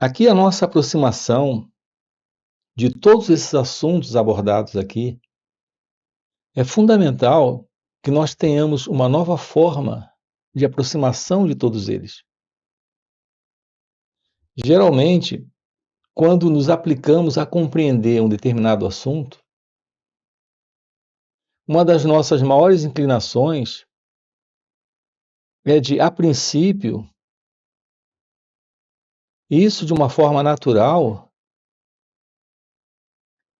Aqui a nossa aproximação de todos esses assuntos abordados aqui é fundamental que nós tenhamos uma nova forma de aproximação de todos eles. Geralmente, quando nos aplicamos a compreender um determinado assunto, uma das nossas maiores inclinações é de, a princípio, isso de uma forma natural,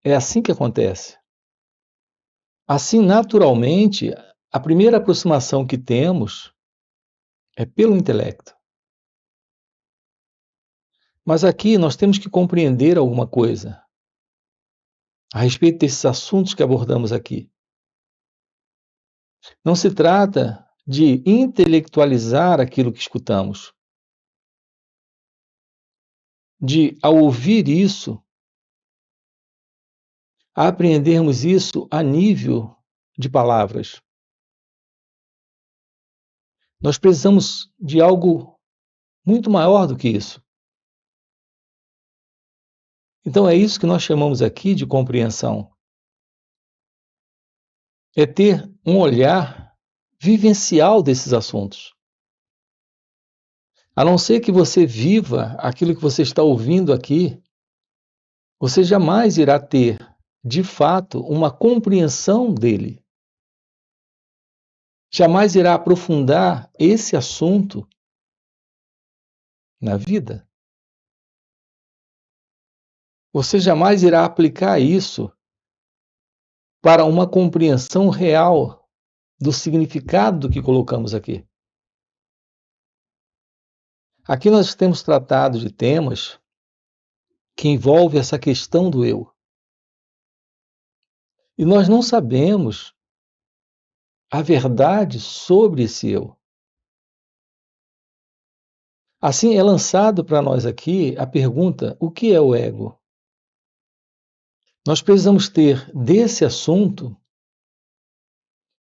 é assim que acontece. Assim, naturalmente, a primeira aproximação que temos é pelo intelecto. Mas aqui nós temos que compreender alguma coisa a respeito desses assuntos que abordamos aqui. Não se trata de intelectualizar aquilo que escutamos, de, ao ouvir isso, apreendermos isso a nível de palavras. Nós precisamos de algo muito maior do que isso. Então é isso que nós chamamos aqui de compreensão. É ter um olhar vivencial desses assuntos. A não ser que você viva aquilo que você está ouvindo aqui, você jamais irá ter, de fato, uma compreensão dele. Jamais irá aprofundar esse assunto na vida. Você jamais irá aplicar isso para uma compreensão real do significado do que colocamos aqui. Aqui nós temos tratado de temas que envolvem essa questão do eu. E nós não sabemos a verdade sobre esse eu. Assim, é lançado para nós aqui a pergunta: o que é o ego? Nós precisamos ter desse assunto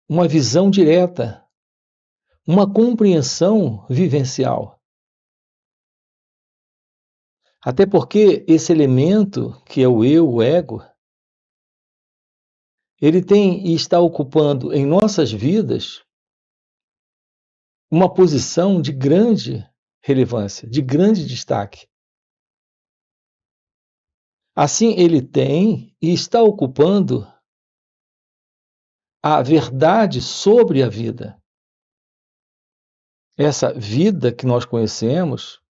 uma visão direta, uma compreensão vivencial. Até porque esse elemento, que é o eu, o ego, ele tem e está ocupando em nossas vidas uma posição de grande relevância, de grande destaque. Assim, ele tem e está ocupando a verdade sobre a vida. Essa vida que nós conhecemos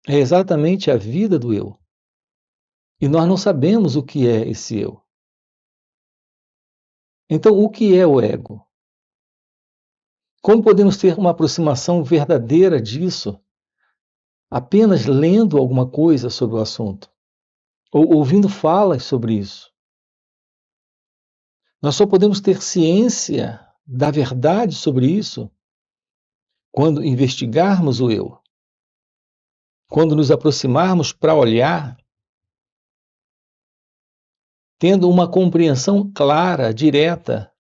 é exatamente a vida do eu. E nós não sabemos o que é esse eu. Então, o que é o ego? Como podemos ter uma aproximação verdadeira disso apenas lendo alguma coisa sobre o assunto? Ou ouvindo falas sobre isso? Nós só podemos ter ciência da verdade sobre isso quando investigarmos o eu. Quando nos aproximarmos para olhar, tendo uma compreensão clara, direta,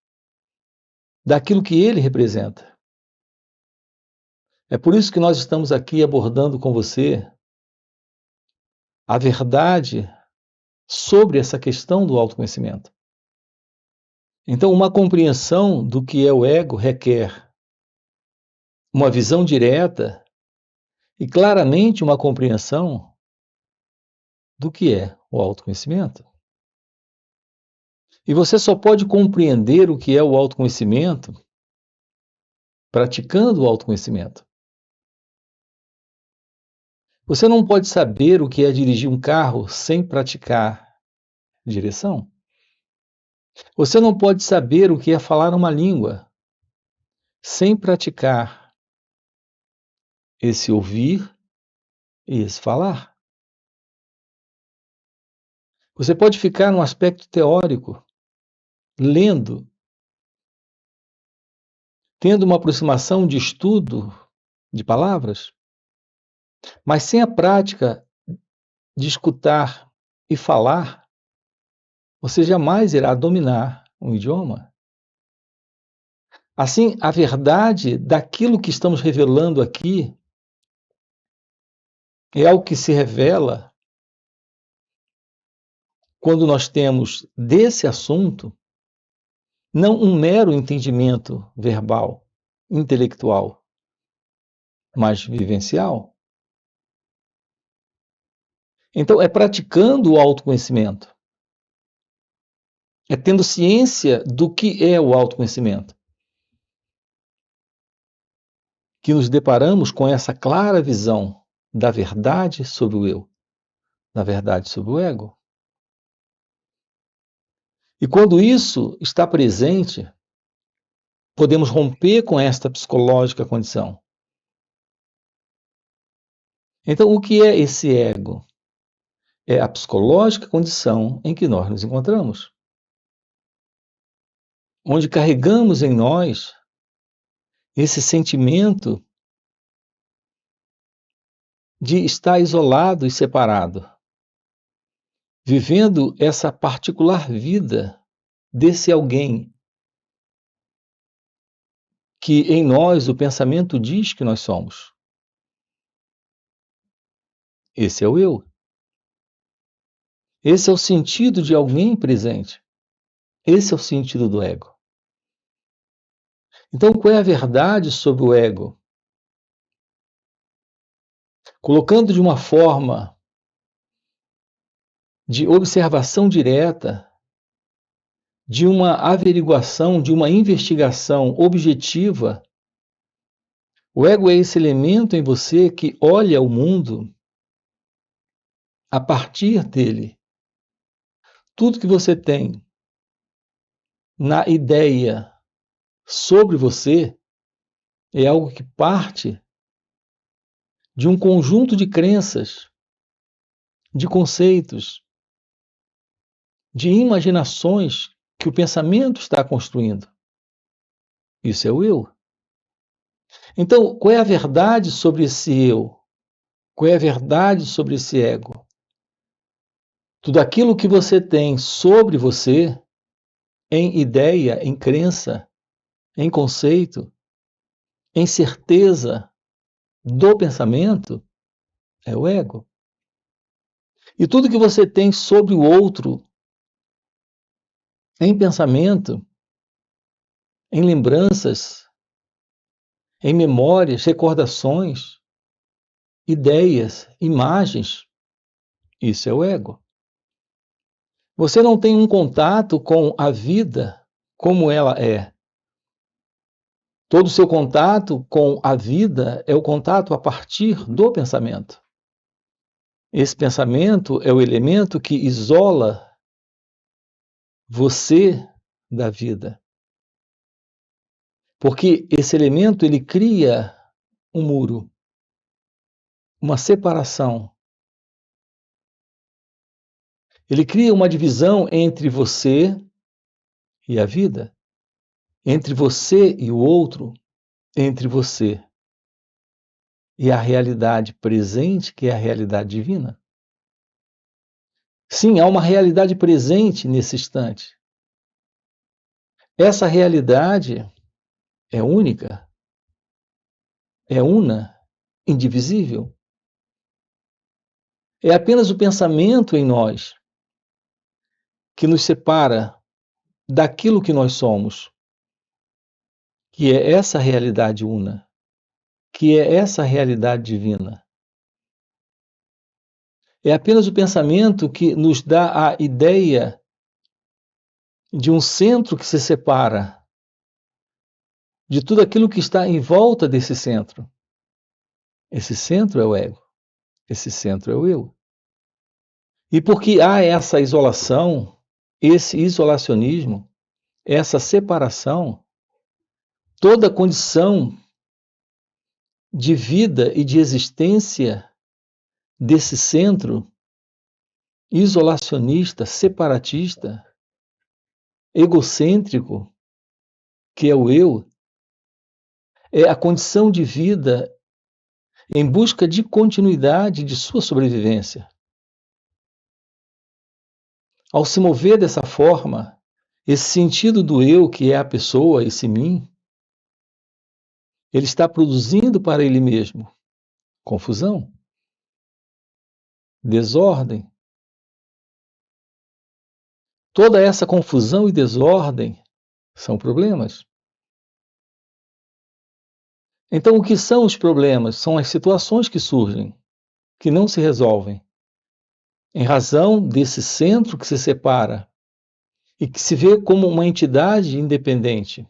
daquilo que ele representa. É por isso que nós estamos aqui abordando com você a verdade sobre essa questão do autoconhecimento. Então, uma compreensão do que é o ego requer uma visão direta e claramente uma compreensão do que é o autoconhecimento. E você só pode compreender o que é o autoconhecimento praticando o autoconhecimento. Você não pode saber o que é dirigir um carro sem praticar direção. Você não pode saber o que é falar uma língua sem praticar esse ouvir e esse falar. Você pode ficar num aspecto teórico, lendo, tendo uma aproximação de estudo de palavras, mas sem a prática de escutar e falar, você jamais irá dominar um idioma. Assim, a verdade daquilo que estamos revelando aqui é algo que se revela quando nós temos desse assunto não um mero entendimento verbal, intelectual, mas vivencial. Então, é praticando o autoconhecimento, é tendo ciência do que é o autoconhecimento, que nos deparamos com essa clara visão da verdade sobre o eu, da verdade sobre o ego. E quando isso está presente, podemos romper com esta psicológica condição. Então, o que é esse ego? É a psicológica condição em que nós nos encontramos, onde carregamos em nós esse sentimento de estar isolado e separado, vivendo essa particular vida desse alguém que em nós o pensamento diz que nós somos. Esse é o eu. Esse é o sentido de alguém presente. Esse é o sentido do ego. Então, qual é a verdade sobre o ego? Colocando de uma forma de observação direta, de uma averiguação, de uma investigação objetiva, o ego é esse elemento em você que olha o mundo a partir dele. Tudo que você tem na ideia sobre você é algo que parte de um conjunto de crenças, de conceitos, de imaginações que o pensamento está construindo. Isso é o eu. Então, qual é a verdade sobre esse eu? Qual é a verdade sobre esse ego? Tudo aquilo que você tem sobre você, em ideia, em crença, em conceito, em certeza do pensamento, é o ego. E tudo que você tem sobre o outro, em pensamento, em lembranças, em memórias, recordações, ideias, imagens, isso é o ego. Você não tem um contato com a vida como ela é. Todo o seu contato com a vida é o contato a partir do pensamento. Esse pensamento é o elemento que isola você da vida. Porque esse elemento ele cria um muro, uma separação. Ele cria uma divisão entre você e a vida, entre você e o outro, entre você e a realidade presente, que é a realidade divina. Sim, há uma realidade presente nesse instante. Essa realidade é única, é una, indivisível. É apenas o pensamento em nós que nos separa daquilo que nós somos, que é essa realidade una, que é essa realidade divina. É apenas o pensamento que nos dá a ideia de um centro que se separa de tudo aquilo que está em volta desse centro. Esse centro é o ego, esse centro é o eu. E porque há essa isolação, esse isolacionismo, essa separação, toda condição de vida e de existência desse centro isolacionista, separatista, egocêntrico, que é o eu, é a condição de vida em busca de continuidade de sua sobrevivência. Ao se mover dessa forma, esse sentido do eu, que é a pessoa, esse mim, ele está produzindo para ele mesmo confusão. desordem. Toda essa confusão e desordem são problemas. Então, o que são os problemas? São as situações que surgem, que não se resolvem, em razão desse centro que se separa e que se vê como uma entidade independente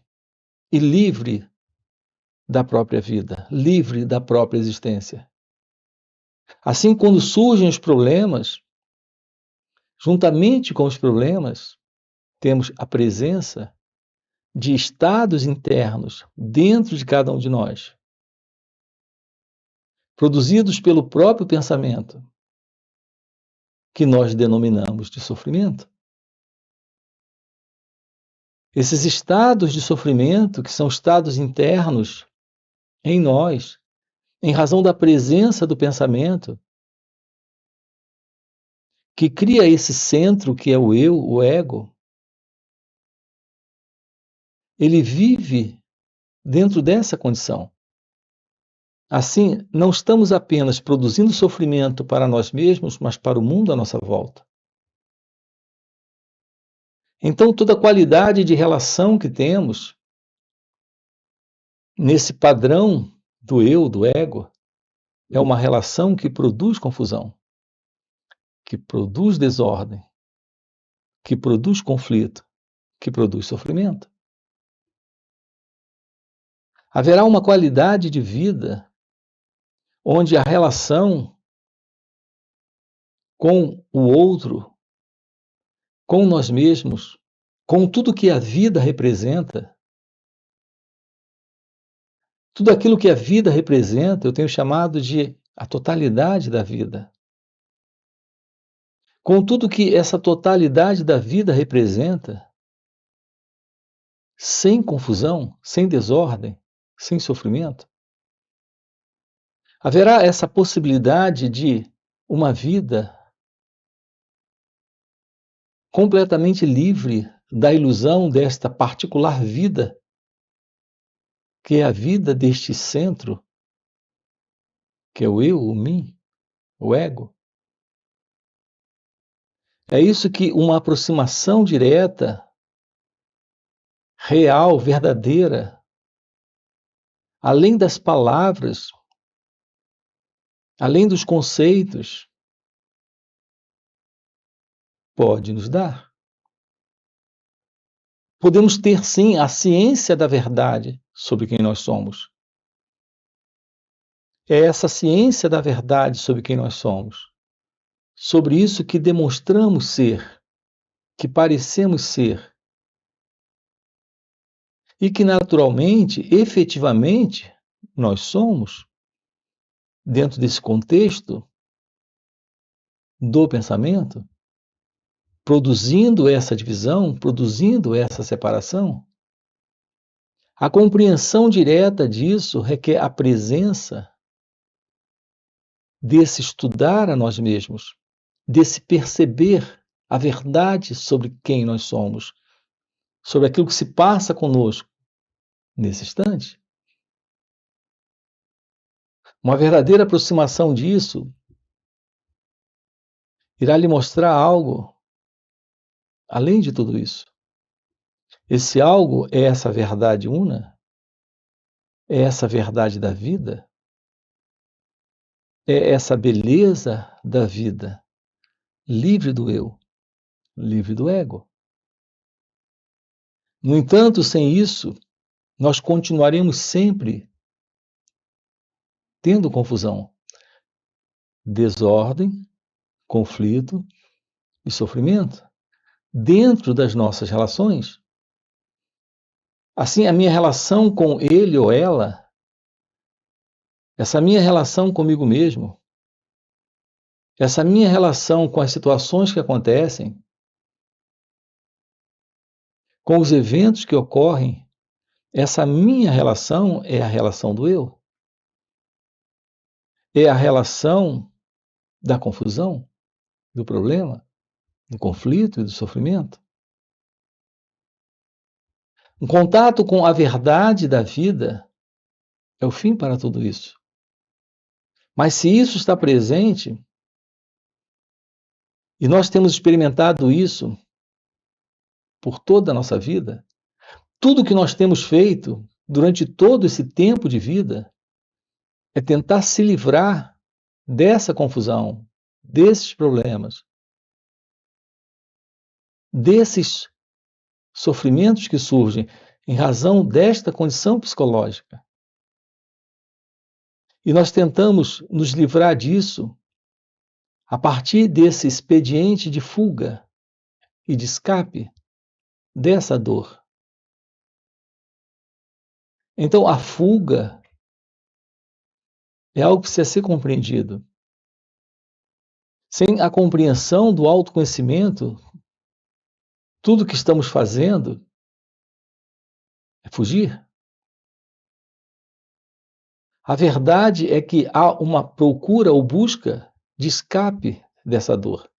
e livre da própria vida, livre da própria existência. Assim, quando surgem os problemas, juntamente com os problemas, temos a presença de estados internos dentro de cada um de nós, produzidos pelo próprio pensamento, que nós denominamos de sofrimento. Esses estados de sofrimento, que são estados internos em nós, em razão da presença do pensamento, que cria esse centro que é o eu, o ego, ele vive dentro dessa condição. Assim, não estamos apenas produzindo sofrimento para nós mesmos, mas para o mundo à nossa volta. Então, toda a qualidade de relação que temos nesse padrão do eu, do ego, é uma relação que produz confusão, que produz desordem, que produz conflito, que produz sofrimento. Haverá uma qualidade de vida onde a relação com o outro, com nós mesmos, com tudo que a vida representa, tudo aquilo que a vida representa, eu tenho chamado de a totalidade da vida. Com tudo que essa totalidade da vida representa, sem confusão, sem desordem, sem sofrimento, haverá essa possibilidade de uma vida completamente livre da ilusão desta particular vida, que é a vida deste centro, que é o eu, o mim, o ego. É isso que uma aproximação direta, real, verdadeira, além das palavras, além dos conceitos, pode nos dar. Podemos ter, sim, a ciência da verdade sobre quem nós somos. É essa ciência da verdade sobre quem nós somos, sobre isso que demonstramos ser, que parecemos ser, e que naturalmente, efetivamente, nós somos, dentro desse contexto do pensamento, produzindo essa divisão, produzindo essa separação. A compreensão direta disso requer a presença desse estudar a nós mesmos, desse perceber a verdade sobre quem nós somos, sobre aquilo que se passa conosco nesse instante. Uma verdadeira aproximação disso irá lhe mostrar algo além de tudo isso. Esse algo é essa verdade una, é essa verdade da vida, é essa beleza da vida, livre do eu, livre do ego. No entanto, sem isso, nós continuaremos sempre tendo confusão, desordem, conflito e sofrimento dentro das nossas relações. Assim, a minha relação com ele ou ela, essa minha relação comigo mesmo, essa minha relação com as situações que acontecem, com os eventos que ocorrem, essa minha relação é a relação do eu. É a relação da confusão, do problema, do conflito e do sofrimento. Um contato com a verdade da vida é o fim para tudo isso. Mas se isso está presente, E nós temos experimentado isso por toda a nossa vida. Tudo que nós temos feito durante todo esse tempo de vida é tentar se livrar dessa confusão, desses problemas, desses sofrimentos que surgem em razão desta condição psicológica. E nós tentamos nos livrar disso a partir desse expediente de fuga e de escape dessa dor. Então, a fuga é algo que precisa ser compreendido. Sem a compreensão do autoconhecimento, tudo que estamos fazendo é fugir. A verdade é que há uma procura ou busca de escape dessa dor.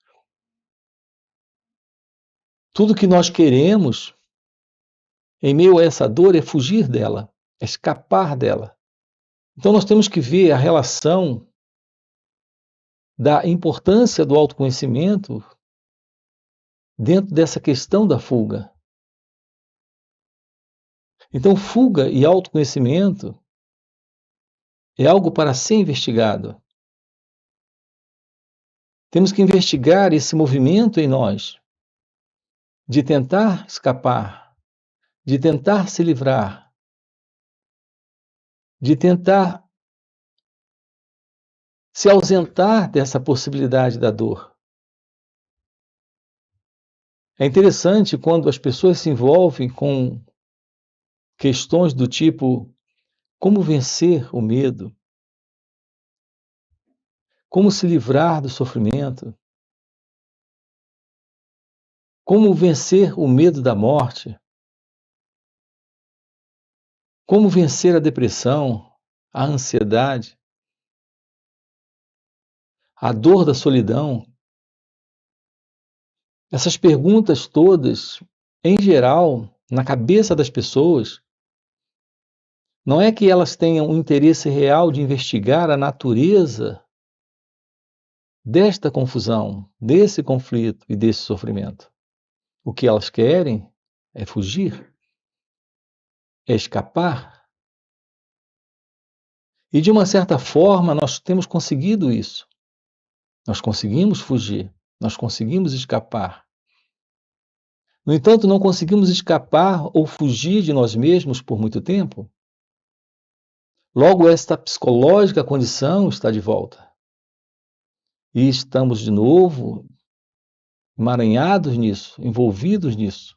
Tudo que nós queremos em meio a essa dor é fugir dela, é escapar dela. Então nós temos que ver a relação da importância do autoconhecimento dentro dessa questão da fuga. Então, fuga e autoconhecimento é algo para ser investigado. Temos que investigar esse movimento em nós de tentar escapar, de tentar se livrar, de tentar se ausentar dessa possibilidade da dor. É interessante quando as pessoas se envolvem com questões do tipo: como vencer o medo? Como se livrar do sofrimento? Como vencer o medo da morte? Como vencer a depressão, a ansiedade, a dor da solidão? Essas perguntas todas, em geral, na cabeça das pessoas, não é que elas tenham um interesse real de investigar a natureza desta confusão, desse conflito e desse sofrimento. O que elas querem é fugir, é escapar. E de uma certa forma nós temos conseguido isso. Nós conseguimos fugir, nós conseguimos escapar. No entanto, não conseguimos escapar ou fugir de nós mesmos por muito tempo. Logo, esta psicológica condição está de volta. E estamos de novo emaranhados nisso, envolvidos nisso.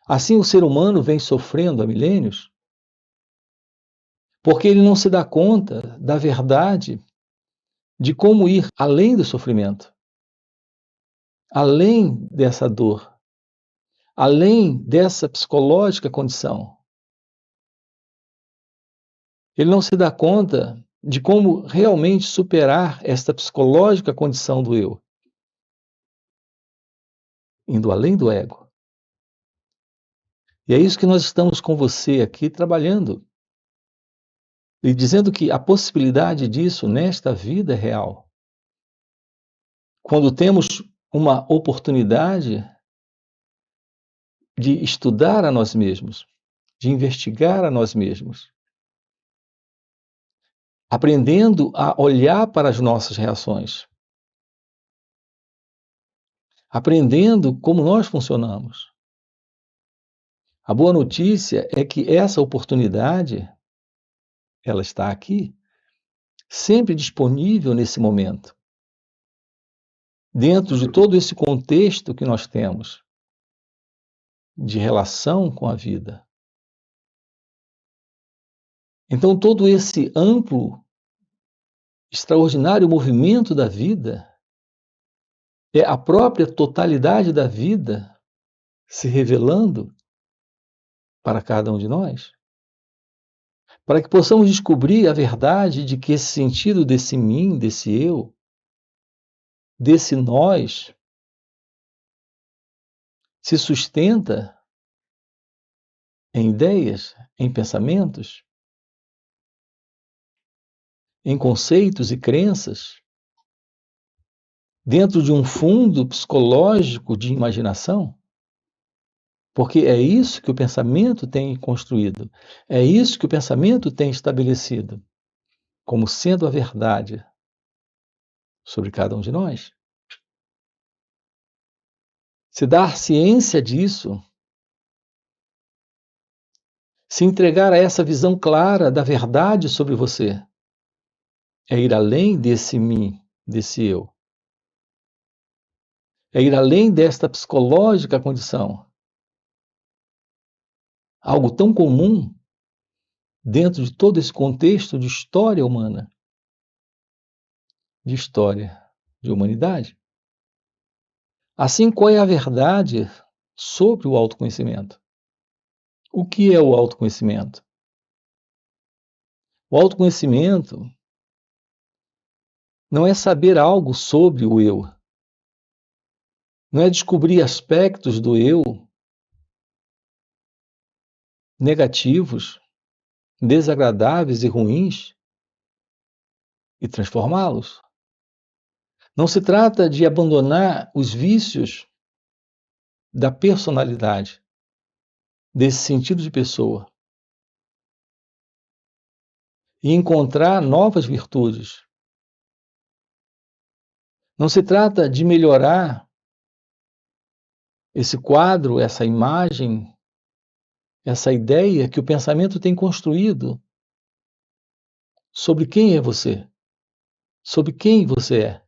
Assim, o ser humano vem sofrendo há milênios, porque ele não se dá conta da verdade de como ir além do sofrimento, além dessa dor, além dessa psicológica condição. Ele não se dá conta de como realmente superar esta psicológica condição do eu, indo além do ego. E é isso que nós estamos com você aqui trabalhando e dizendo que a possibilidade disso nesta vida é real. Quando temos uma oportunidade de estudar a nós mesmos, de investigar a nós mesmos, aprendendo a olhar para as nossas reações, aprendendo como nós funcionamos. A boa notícia é que essa oportunidade, ela está aqui, sempre disponível nesse momento, dentro de todo esse contexto que nós temos de relação com a vida. Então, todo esse amplo, extraordinário movimento da vida é a própria totalidade da vida se revelando para cada um de nós, para que possamos descobrir a verdade de que esse sentido desse mim, desse eu, desse nós, se sustenta em ideias, em pensamentos, em conceitos e crenças dentro de um fundo psicológico de imaginação, porque é isso que o pensamento tem construído, é isso que o pensamento tem estabelecido como sendo a verdade sobre cada um de nós. Se dar ciência disso, se entregar a essa visão clara da verdade sobre você, é ir além desse mim, desse eu. É ir além desta psicológica condição. Algo tão comum dentro de todo esse contexto de história humana, de história de humanidade. Assim, qual é a verdade sobre o autoconhecimento? O que é o autoconhecimento? O autoconhecimento não é saber algo sobre o eu, não é descobrir aspectos do eu negativos, desagradáveis e ruins e transformá-los. Não se trata de abandonar os vícios da personalidade, desse sentido de pessoa, e encontrar novas virtudes. Não se trata de melhorar esse quadro, essa imagem, essa ideia que o pensamento tem construído sobre quem é você, sobre quem você é.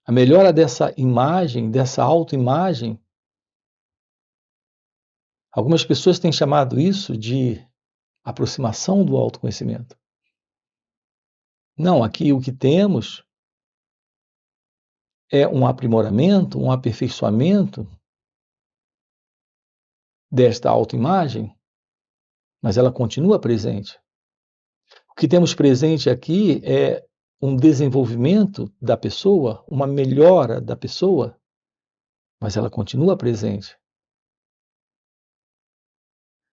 A melhora dessa imagem, dessa autoimagem, algumas pessoas têm chamado isso de aproximação do autoconhecimento. Não, aqui o que temos é um aprimoramento, um aperfeiçoamento desta autoimagem, mas ela continua presente. O que temos presente aqui é um desenvolvimento da pessoa, uma melhora da pessoa, mas ela continua presente.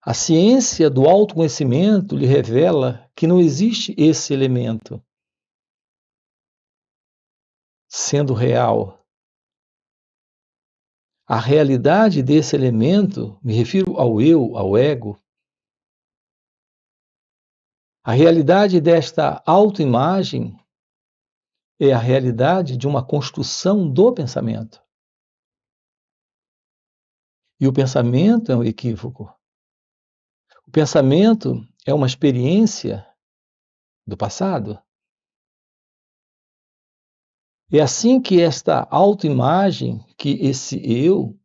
A ciência do autoconhecimento lhe revela que não existe esse elemento sendo real. A realidade desse elemento, me refiro ao eu, ao ego, a realidade desta autoimagem é a realidade de uma construção do pensamento. E o pensamento é um equívoco. O pensamento é uma experiência do passado. É assim que esta autoimagem, que esse eu,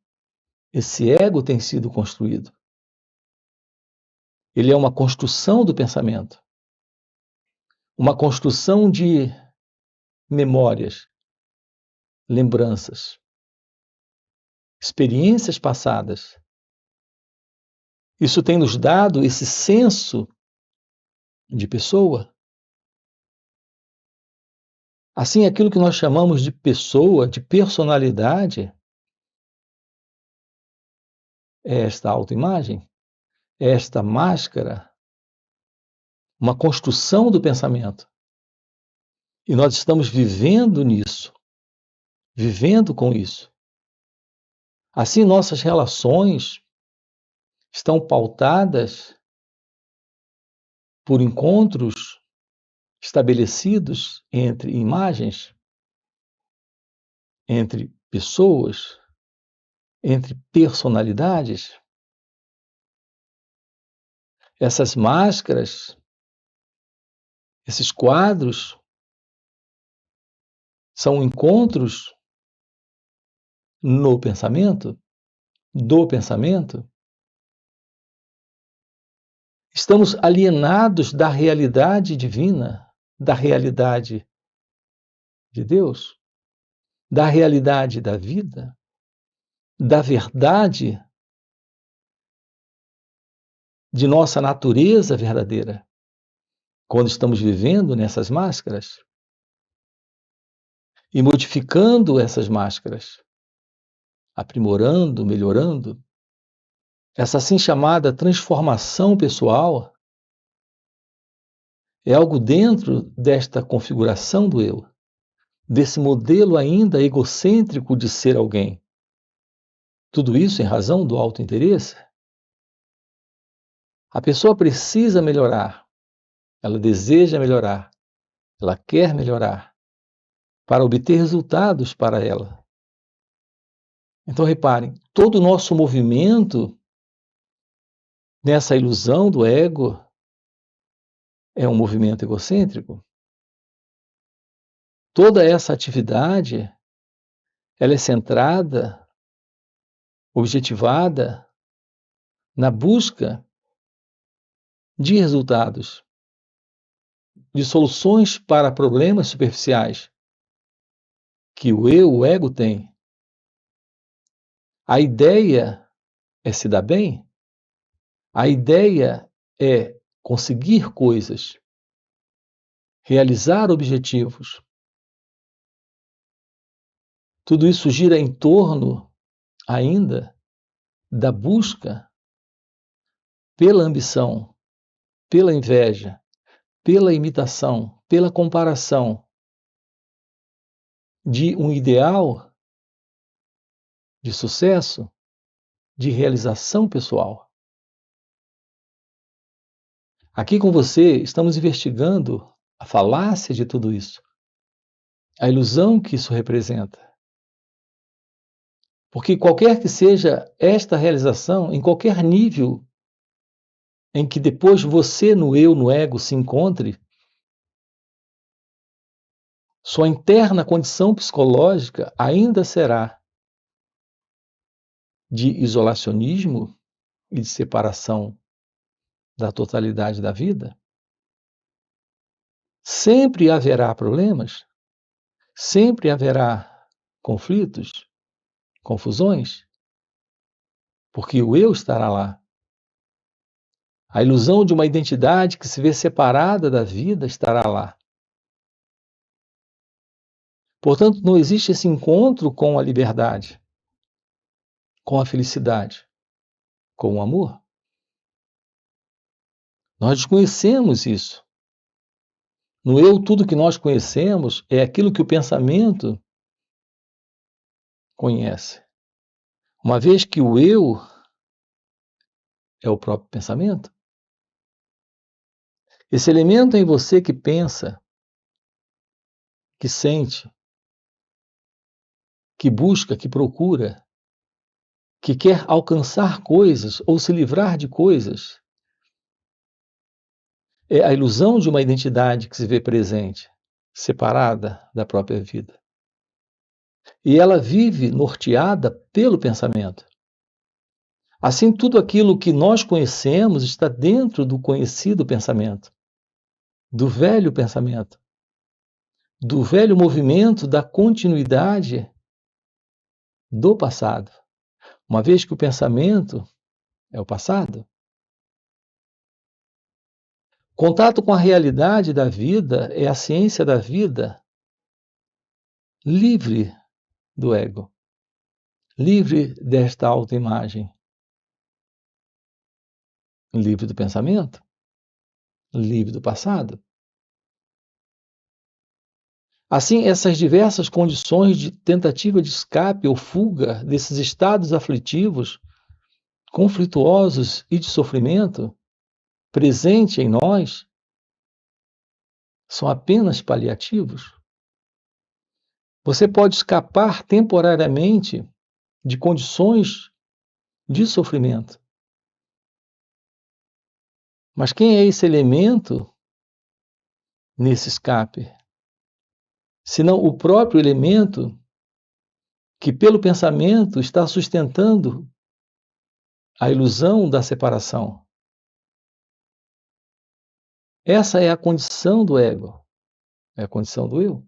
esse ego tem sido construído. Ele é uma construção do pensamento. Uma construção de memórias, lembranças, experiências passadas. Isso tem nos dado esse senso de pessoa. Assim, aquilo que nós chamamos de pessoa, de personalidade, é esta autoimagem, é esta máscara, uma construção do pensamento. E nós estamos vivendo nisso, vivendo com isso. Assim, nossas relações estão pautadas por encontros estabelecidos entre imagens, entre pessoas, entre personalidades. Essas máscaras, esses quadros, são encontros no pensamento, do pensamento. Estamos alienados da realidade divina, da realidade de Deus, da realidade da vida, da verdade de nossa natureza verdadeira, quando estamos vivendo nessas máscaras e modificando essas máscaras, aprimorando, melhorando. Essa assim chamada transformação pessoal é algo dentro desta configuração do eu, desse modelo ainda egocêntrico de ser alguém. Tudo isso em razão do autointeresse? A pessoa precisa melhorar, ela deseja melhorar, ela quer melhorar, para obter resultados para ela. Então, reparem, todo o nosso movimento nessa ilusão do ego é um movimento egocêntrico. Toda essa atividade, ela é centrada, objetivada na busca de resultados, de soluções para problemas superficiais que o eu, o ego tem. A ideia é se dar bem, a ideia é conseguir coisas, realizar objetivos. Tudo isso gira em torno ainda da busca pela ambição, pela inveja, pela imitação, pela comparação de um ideal de sucesso, de realização pessoal. Aqui com você, estamos investigando a falácia de tudo isso, a ilusão que isso representa. Porque qualquer que seja esta realização, em qualquer nível em que depois você, no eu, no ego, se encontre, sua interna condição psicológica ainda será de isolacionismo e de separação da totalidade da vida. Sempre haverá problemas, sempre haverá conflitos, confusões, porque o eu estará lá. A ilusão de uma identidade que se vê separada da vida estará lá. Portanto, não existe esse encontro com a liberdade, com a felicidade, com o amor. Nós desconhecemos isso. No eu, tudo que nós conhecemos é aquilo que o pensamento conhece. Uma vez que o eu é o próprio pensamento, esse elemento em você que pensa, que sente, que busca, que procura, que quer alcançar coisas ou se livrar de coisas, é a ilusão de uma identidade que se vê presente, separada da própria vida. E ela vive norteada pelo pensamento. Assim, tudo aquilo que nós conhecemos está dentro do conhecido pensamento, do velho pensamento, do velho movimento da continuidade do passado. Uma vez que o pensamento é o passado, contato com a realidade da vida é a ciência da vida livre do ego, livre desta autoimagem, livre do pensamento, livre do passado. Assim, essas diversas condições de tentativa de escape ou fuga desses estados aflitivos, conflituosos e de sofrimento presente em nós são apenas paliativos. Você pode escapar temporariamente de condições de sofrimento. Mas quem é esse elemento nesse escape? Senão o próprio elemento que, pelo pensamento, está sustentando a ilusão da separação. Essa é a condição do ego, é a condição do eu.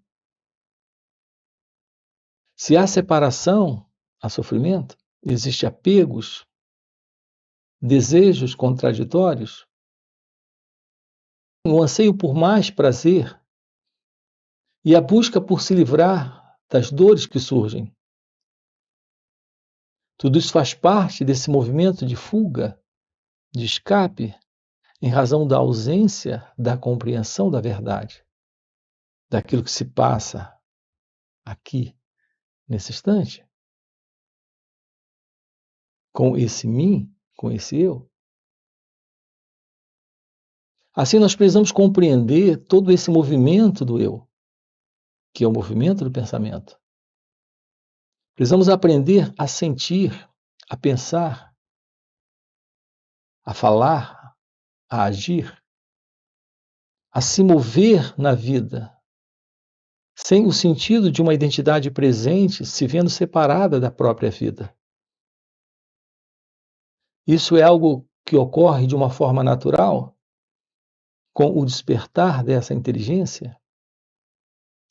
Se há separação, há sofrimento, existem apegos, desejos contraditórios, um anseio por mais prazer e a busca por se livrar das dores que surgem. Tudo isso faz parte desse movimento de fuga, de escape, em razão da ausência da compreensão da verdade, daquilo que se passa aqui, nesse instante, com esse mim, com esse eu. Assim, nós precisamos compreender todo esse movimento do eu, que é o movimento do pensamento. Precisamos aprender a sentir, a pensar, a falar, a agir, a se mover na vida, sem o sentido de uma identidade presente se vendo separada da própria vida. Isso é algo que ocorre de uma forma natural com o despertar dessa inteligência.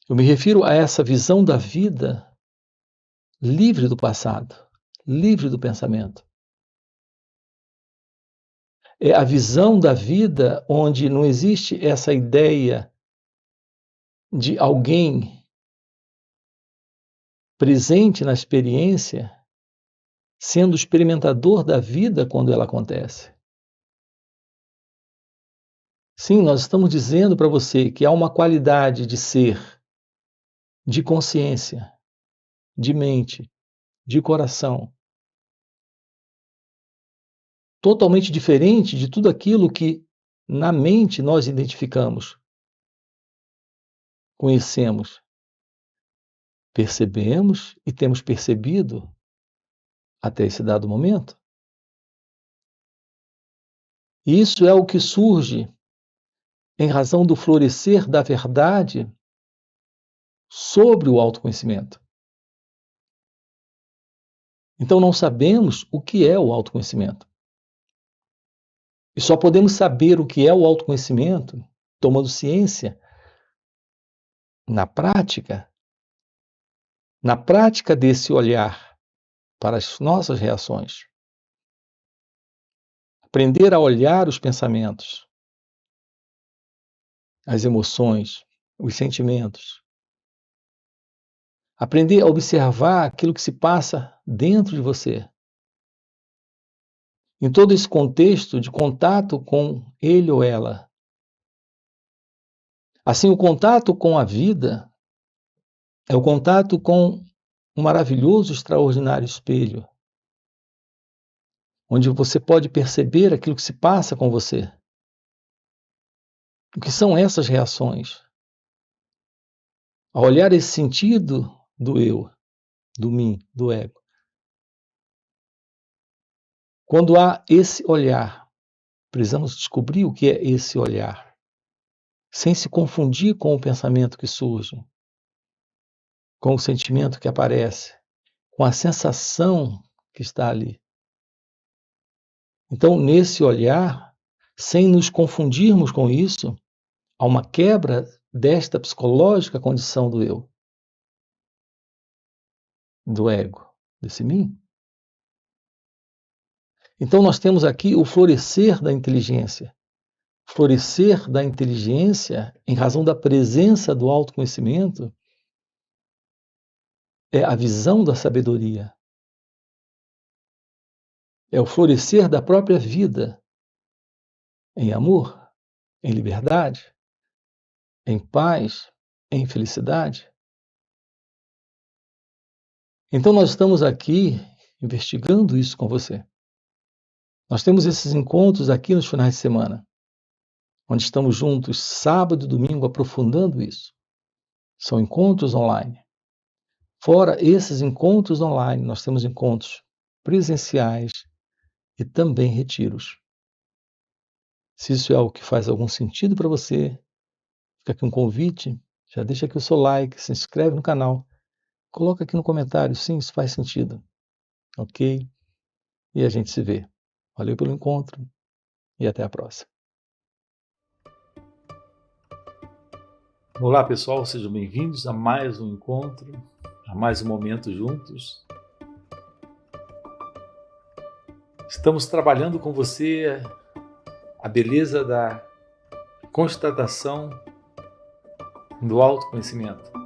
Eu me refiro a essa visão da vida livre do passado, livre do pensamento. É a visão da vida onde não existe essa ideia de alguém presente na experiência, sendo experimentador da vida quando ela acontece. Sim, nós estamos dizendo para você que há uma qualidade de ser, de consciência, de mente, de coração, totalmente diferente de tudo aquilo que na mente nós identificamos, conhecemos, percebemos e temos percebido até esse dado momento. E isso é o que surge em razão do florescer da verdade sobre o autoconhecimento. Então não sabemos o que é o autoconhecimento. E só podemos saber o que é o autoconhecimento tomando ciência na prática desse olhar para as nossas reações. Aprender a olhar os pensamentos, as emoções, os sentimentos. Aprender a observar aquilo que se passa dentro de você. Em todo esse contexto de contato com ele ou ela. Assim, o contato com a vida é o contato com um maravilhoso, extraordinário espelho, onde você pode perceber aquilo que se passa com você. O que são essas reações? Ao olhar esse sentido do eu, do mim, do ego. Quando há esse olhar, precisamos descobrir o que é esse olhar, sem se confundir com o pensamento que surge, com o sentimento que aparece, com a sensação que está ali. Então, nesse olhar, sem nos confundirmos com isso, há uma quebra desta psicológica condição do eu, do ego, desse mim. Então, nós temos aqui o florescer da inteligência. Florescer da inteligência, em razão da presença do autoconhecimento, é a visão da sabedoria. É o florescer da própria vida, em amor, em liberdade, em paz, em felicidade. Então, nós estamos aqui investigando isso com você. Nós temos esses encontros aqui nos finais de semana, onde estamos juntos sábado e domingo aprofundando isso. São encontros online. Fora esses encontros online, nós temos encontros presenciais e também retiros. Se isso é algo que faz algum sentido para você, fica aqui um convite, já deixa aqui o seu like, se inscreve no canal, coloca aqui no comentário, sim, isso faz sentido, ok? E a gente se vê. Valeu pelo encontro e até a próxima. Olá pessoal, sejam bem-vindos a mais um encontro, a mais um momento juntos. Estamos trabalhando com você a beleza da constatação do autoconhecimento.